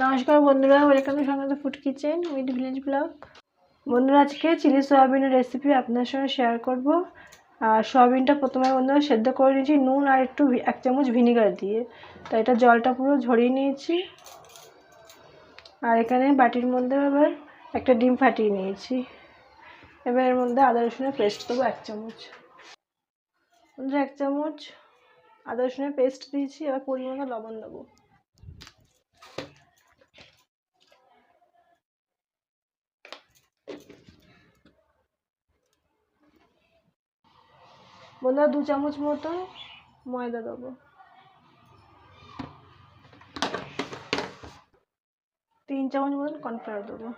নমস্কার বন্ধুরা, welcome to সংগ্রাম food kitchen with village blog. বন্ধুরা, আজকে চিলি সোয়াবিনের রেসিপি আপনাদের সঙ্গে শেয়ার করব। আর সোয়াবিনটা প্রথমে বন্ধুরা সেদ্ধ করে নিয়েছি নুন আর একটু 1 চামচ ভিনিগার দিয়ে। তো এটা জলটা পুরো ঝরিয়ে নিয়েছি। আর এখানে বাটির মধ্যে এবার একটা ডিম ফাটিয়ে নিয়েছি। এবার এর মধ্যে আদা রসুনের পেস্ট দেবো 1 চামচ। বন্ধুরা 1 চামচ আদা রসুনের পেস্ট দিয়েছি। এবার পরিমাণ লবণ দেবো। বন্ধুরা 2 চামচ মতো ময়দা দেবো। 3 চামচ মতন কর্নফ্লাওয়ার দেবো।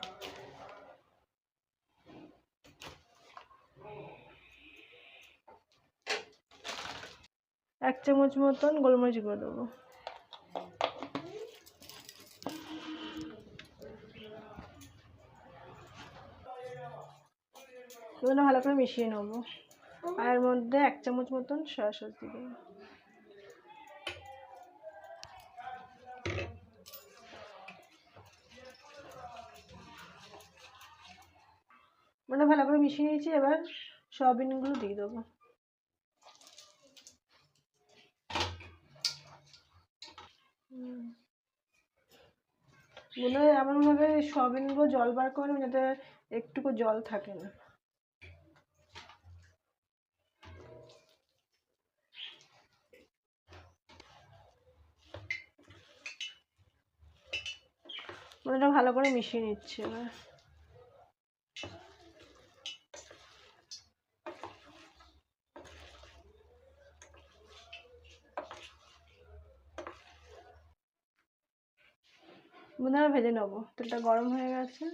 এক চামচ মতন গোলমরিচ গুঁড়ো দেবো। এগুলো ভালো করে মিশিয়ে নেবো। আর এর মধ্যে 1 চামচ মতন সয়া সস দিয়ে দেবো। মানে ভালো করে মিশিয়ে নিয়েছি। এবার সয়াবিনগুলো দিয়ে দেবো। মনে হয় এমনভাবে সয়াবিনগুলো জল বার করে যাতে একটুকু জল থাকে না। এটা ভালো করে মিশিয়ে নিচ্ছি এবার। বন্ধুরা ভেজে নেবো। তেলটা গরম হয়ে গেছে।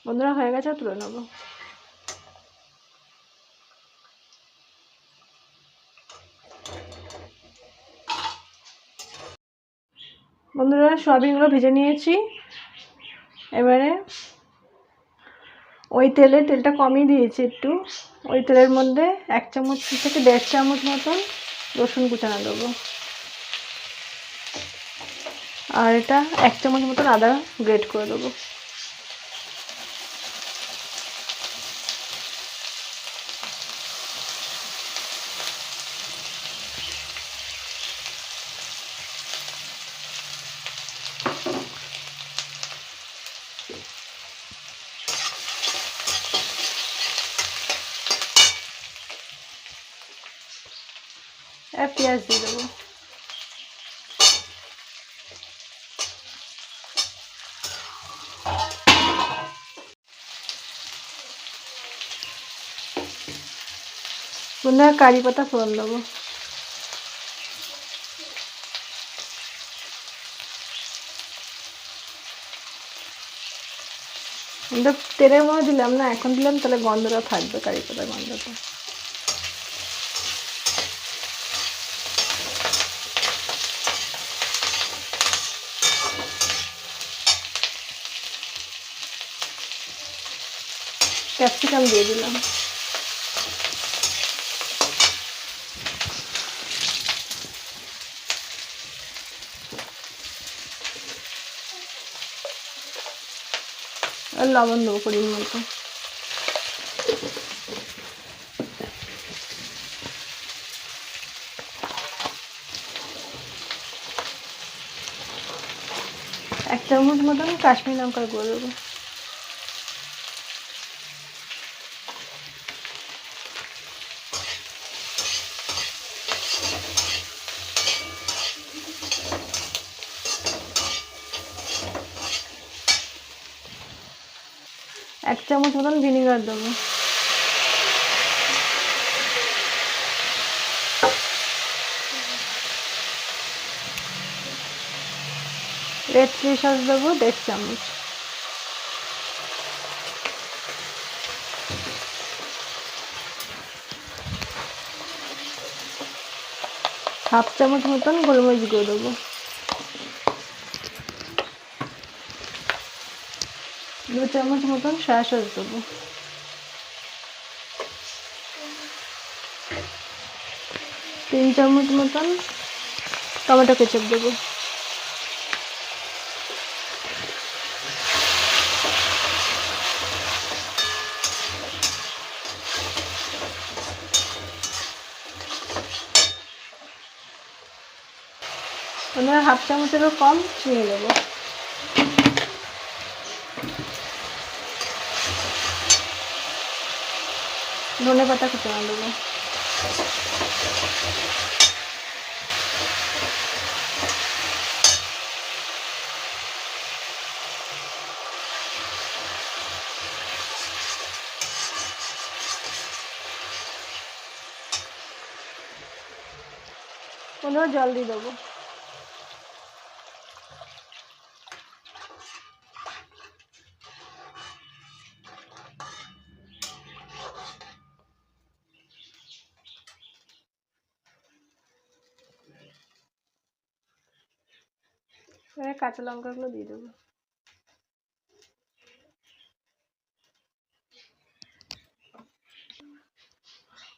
বন্ধুরা হয়ে গেছে, তুলে নেবো। বন্ধুরা সয়াবিনগুলো ভেজে নিয়েছি। এবারে ওই তেলটা কমিয়ে দিয়েছি একটু। ওই তেলের মধ্যে 1 চামচ থেকে 1.5 চামচ মতন রসুন কুচানো দেবো। আর এটা 1 চামচ মতন আদা গ্রেট করে দেবো। আর পেঁয়াজ দিয়ে দেবো। বন্ধুরা কারি পাতা ফোড়ন দেবো। তেলের মধ্যে দিলাম না, এখন দিলাম তাহলে গন্ধটা থাকবে, কারি পাতার গন্ধটা। ক্যাপসিকাম দিয়ে দিলাম। আর লবণ দেবো পরিমাণ মতো। এক চামচ মতন কাশ্মীরি লঙ্কার গুঁড়ো দেবো। এক চামচ মতন ভিনেগার দেবো। রেড চিলি সস দেবো 1.5 চামচ। হাফ চামচ মতন গোলমরিচ গুঁড়ো দেবো। 2 চামচ মতন সয়া সস দেবো। 3 চামচ মতন টমেটো কেচাপ দেবো। আমরা হাফ চামচেরও কম চিনি দেবো। ধনে পাতা কুচানো দেবো। জল দিয়ে দেবো। এবার কাঁচা লঙ্কাগুলো দিয়ে দেবো।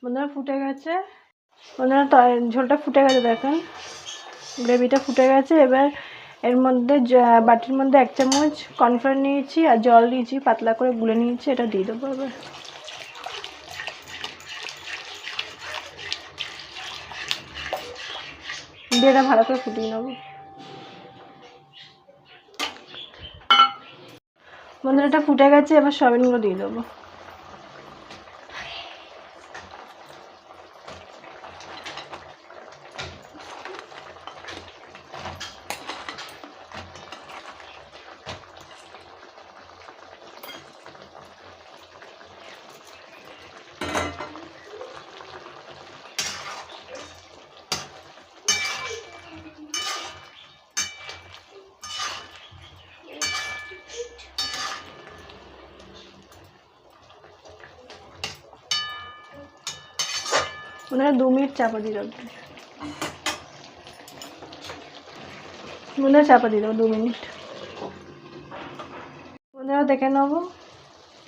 বন্ধুরা ফুটে গেছে। বন্ধুরা ঝোলটা ফুটে গেছে, দেখেন গ্রেভিটা ফুটে গেছে। এবার এর মধ্যে বাটির মধ্যে 1 চামচ কর্নফ্লাওয়ার নিয়েছি আর জল নিয়েছি, পাতলা করে গুলে নিয়েছি, এটা দিয়ে দেবো। এবার দিয়ে এটা ভালো করে ফুটিয়ে নেবো। বন্ধুরা এটা ফুটে গেছে, এবার সয়াবিনগুলো দিয়ে দেবো। বন্ধুরা 2 মিনিট চাপা দিয়ে রাখবো। বন্ধুরা চাপা দিয়ে দেবো 2 মিনিট। বন্ধুরা দেখে নেবো।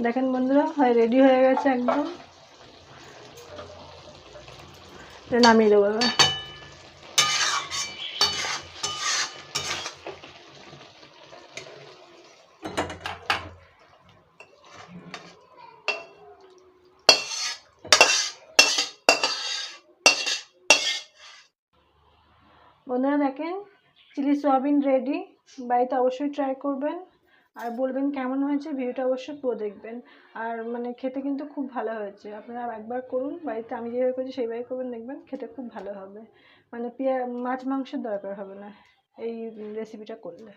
দেখেন বন্ধুরা রেডি হয়ে গেছে একদম। নামিয়ে দেবো এবার। বন্ধুরা দেখেন চিলি সয়াবিন রেডি। বাড়িতে অবশ্যই ট্রাই করবেন আর বলবেন কেমন হয়েছে। ভিডিওটা অবশ্যই পুরো দেখবেন। আর মানে খেতে কিন্তু খুব ভালো হয়েছে। আপনারা একবার করুন বাড়িতে, আমি যেভাবে করেছি সেইভাবে করবেন, দেখবেন খেতে খুব ভালো হবে। মানে মাছ মাংসের দরকার হবে না এই রেসিপিটা করলে।